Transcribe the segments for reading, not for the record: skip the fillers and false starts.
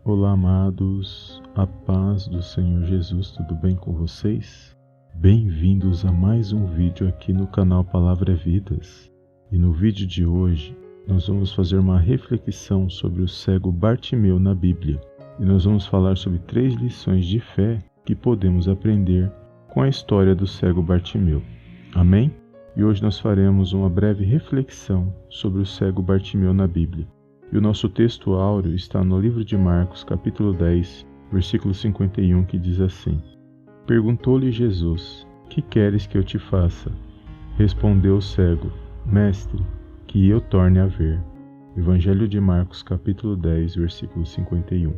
Olá, amados, a paz do Senhor Jesus, tudo bem com vocês? Bem-vindos a mais um vídeo aqui no canal Palavra é Vidas. E no vídeo de hoje, nós vamos fazer uma reflexão sobre o cego Bartimeu na Bíblia. E nós vamos falar sobre 3 lições de fé que podemos aprender com a história do cego Bartimeu. Amém? E hoje nós faremos uma breve reflexão sobre o cego Bartimeu na Bíblia. E o nosso texto áureo está no livro de Marcos, capítulo 10, versículo 51, que diz assim: Perguntou-lhe Jesus: Que queres que eu te faça? Respondeu o cego: Mestre, que eu torne a ver. Evangelho de Marcos, capítulo 10, versículo 51.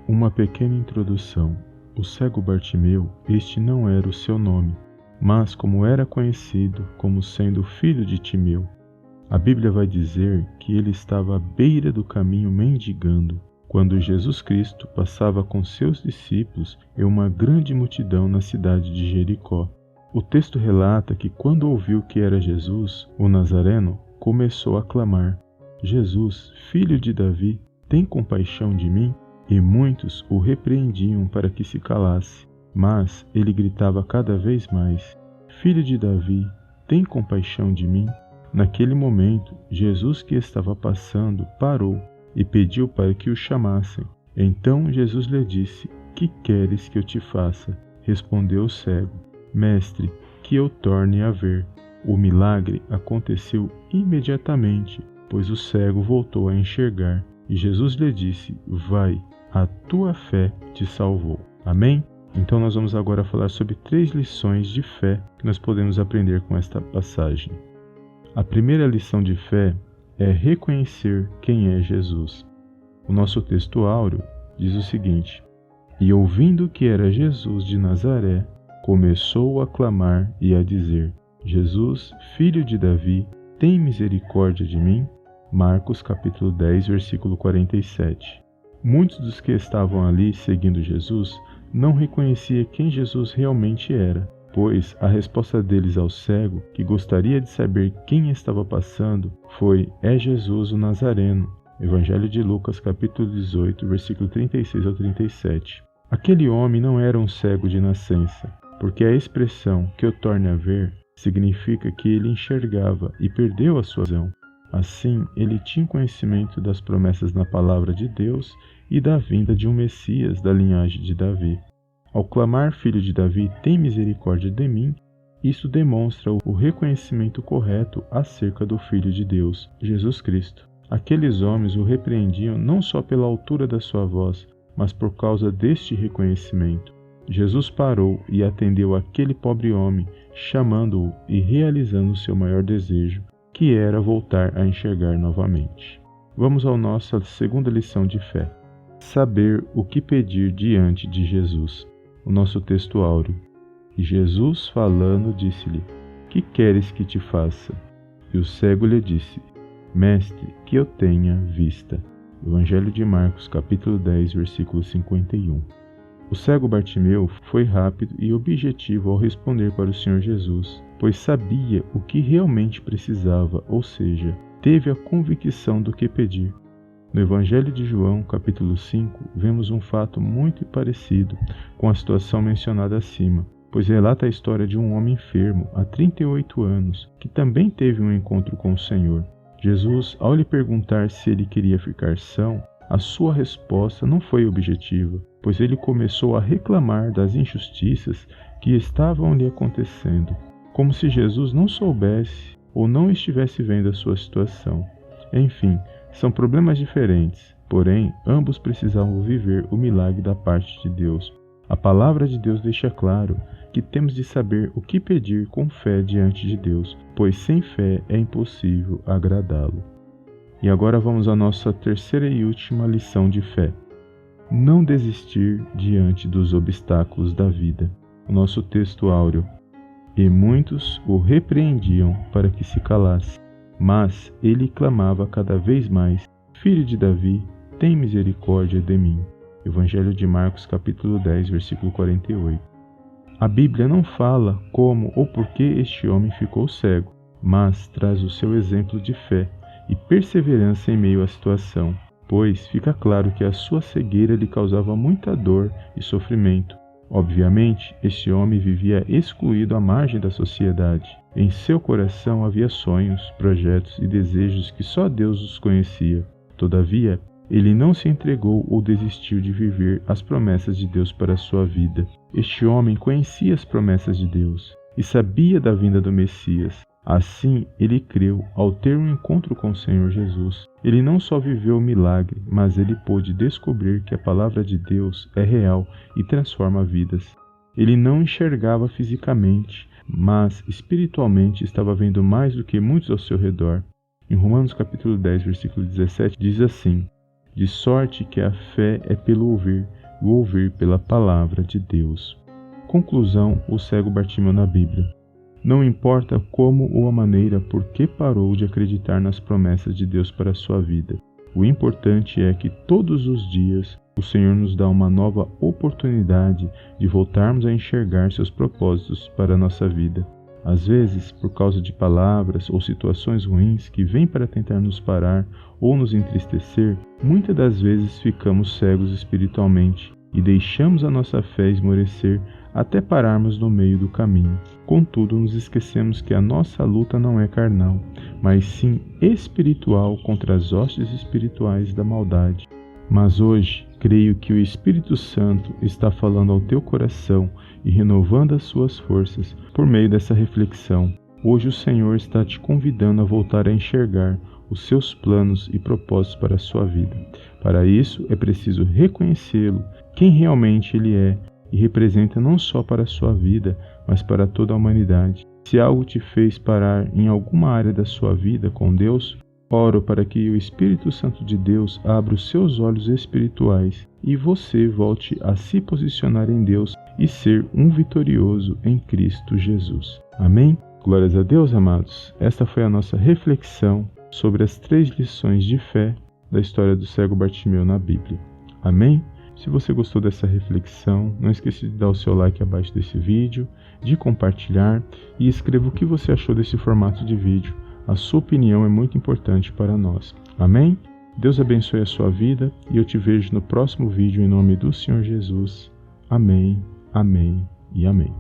Uma pequena introdução. O cego Bartimeu, este não era o seu nome, mas como era conhecido como sendo filho de Timeu. A Bíblia vai dizer que ele estava à beira do caminho mendigando, quando Jesus Cristo passava com seus discípulos e uma grande multidão na cidade de Jericó. O texto relata que quando ouviu que era Jesus, o Nazareno, começou a clamar: Jesus, filho de Davi, tem compaixão de mim? E muitos o repreendiam para que se calasse, mas ele gritava cada vez mais: Filho de Davi, tem compaixão de mim? Naquele momento, Jesus, que estava passando, parou e pediu para que o chamassem. Então Jesus lhe disse: Que queres que eu te faça? Respondeu o cego: Mestre, que eu torne a ver. O milagre aconteceu imediatamente, pois o cego voltou a enxergar. E Jesus lhe disse: Vai, a tua fé te salvou. Amém? Então nós vamos agora falar sobre 3 lições de fé que nós podemos aprender com esta passagem. A primeira lição de fé é reconhecer quem é Jesus. O nosso texto áureo diz o seguinte: E ouvindo que era Jesus de Nazaré, começou a clamar e a dizer: Jesus, filho de Davi, tem misericórdia de mim? Marcos capítulo 10, versículo 47. Muitos dos que estavam ali seguindo Jesus não reconheciam quem Jesus realmente era, pois a resposta deles ao cego, que gostaria de saber quem estava passando, foi: É Jesus o Nazareno. Evangelho de Lucas capítulo 18, versículo 36 ao 37. Aquele homem não era um cego de nascença, porque a expressão que eu torne a ver significa que ele enxergava e perdeu a sua visão. Assim, ele tinha conhecimento das promessas na palavra de Deus e da vinda de um Messias da linhagem de Davi. Ao clamar: Filho de Davi, tem misericórdia de mim, isso demonstra o reconhecimento correto acerca do Filho de Deus, Jesus Cristo. Aqueles homens o repreendiam não só pela altura da sua voz, mas por causa deste reconhecimento. Jesus parou e atendeu aquele pobre homem, chamando-o e realizando o seu maior desejo, que era voltar a enxergar novamente. Vamos à nossa segunda lição de fé. Saber o que pedir diante de Jesus. O nosso texto áureo. E Jesus, falando, disse-lhe: Que queres que te faça? E o cego lhe disse: Mestre, que eu tenha vista. Evangelho de Marcos, capítulo 10, versículo 51. O cego Bartimeu foi rápido e objetivo ao responder para o Senhor Jesus, pois sabia o que realmente precisava, ou seja, teve a convicção do que pedir. No Evangelho de João, capítulo 5, vemos um fato muito parecido com a situação mencionada acima, pois relata a história de um homem enfermo há 38 anos, que também teve um encontro com o Senhor. Jesus, ao lhe perguntar se ele queria ficar são, a sua resposta não foi objetiva, pois ele começou a reclamar das injustiças que estavam lhe acontecendo, como se Jesus não soubesse ou não estivesse vendo a sua situação. Enfim, são problemas diferentes, porém, ambos precisavam viver o milagre da parte de Deus. A palavra de Deus deixa claro que temos de saber o que pedir com fé diante de Deus, pois sem fé é impossível agradá-lo. E agora vamos à nossa terceira e última lição de fé. Não desistir diante dos obstáculos da vida. O nosso texto áureo. E muitos o repreendiam para que se calasse, mas ele clamava cada vez mais: Filho de Davi, tem misericórdia de mim. Evangelho de Marcos, capítulo 10, versículo 48. A Bíblia não fala como ou por que este homem ficou cego, mas traz o seu exemplo de fé e perseverança em meio à situação. pois fica claro que a sua cegueira lhe causava muita dor e sofrimento. Obviamente, este homem vivia excluído à margem da sociedade. Em seu coração havia sonhos, projetos e desejos que só Deus os conhecia. Todavia, ele não se entregou ou desistiu de viver as promessas de Deus para a sua vida. Este homem conhecia as promessas de Deus e sabia da vinda do Messias. Assim, ele creu ao ter um encontro com o Senhor Jesus. Ele não só viveu o milagre, mas ele pôde descobrir que a palavra de Deus é real e transforma vidas. Ele não enxergava fisicamente, mas espiritualmente estava vendo mais do que muitos ao seu redor. Em Romanos capítulo 10, versículo 17, diz assim: de sorte que a fé é pelo ouvir, e o ouvir pela palavra de Deus. Conclusão: o cego Bartimeu na Bíblia. Não importa como ou a maneira por que parou de acreditar nas promessas de Deus para a sua vida. O importante é que todos os dias o Senhor nos dá uma nova oportunidade de voltarmos a enxergar seus propósitos para a nossa vida. Às vezes, por causa de palavras ou situações ruins que vêm para tentar nos parar ou nos entristecer, muitas das vezes ficamos cegos espiritualmente e deixamos a nossa fé esmorecer até pararmos no meio do caminho. Contudo, nos esquecemos que a nossa luta não é carnal, mas sim espiritual contra as hostes espirituais da maldade. Mas hoje, creio que o Espírito Santo está falando ao teu coração e renovando as suas forças por meio dessa reflexão. Hoje o Senhor está te convidando a voltar a enxergar os seus planos e propósitos para a sua vida. Para isso, é preciso reconhecê-lo, quem realmente Ele é, e representa não só para a sua vida, mas para toda a humanidade. Se algo te fez parar em alguma área da sua vida com Deus, oro para que o Espírito Santo de Deus abra os seus olhos espirituais e você volte a se posicionar em Deus e ser um vitorioso em Cristo Jesus. Amém? Glórias a Deus, amados. Esta foi a nossa reflexão sobre as 3 lições de fé da história do cego Bartimeu na Bíblia. Amém? Se você gostou dessa reflexão, não esqueça de dar o seu like abaixo desse vídeo, de compartilhar e escreva o que você achou desse formato de vídeo. A sua opinião é muito importante para nós. Amém? Deus abençoe a sua vida e eu te vejo no próximo vídeo em nome do Senhor Jesus. Amém, amém e amém.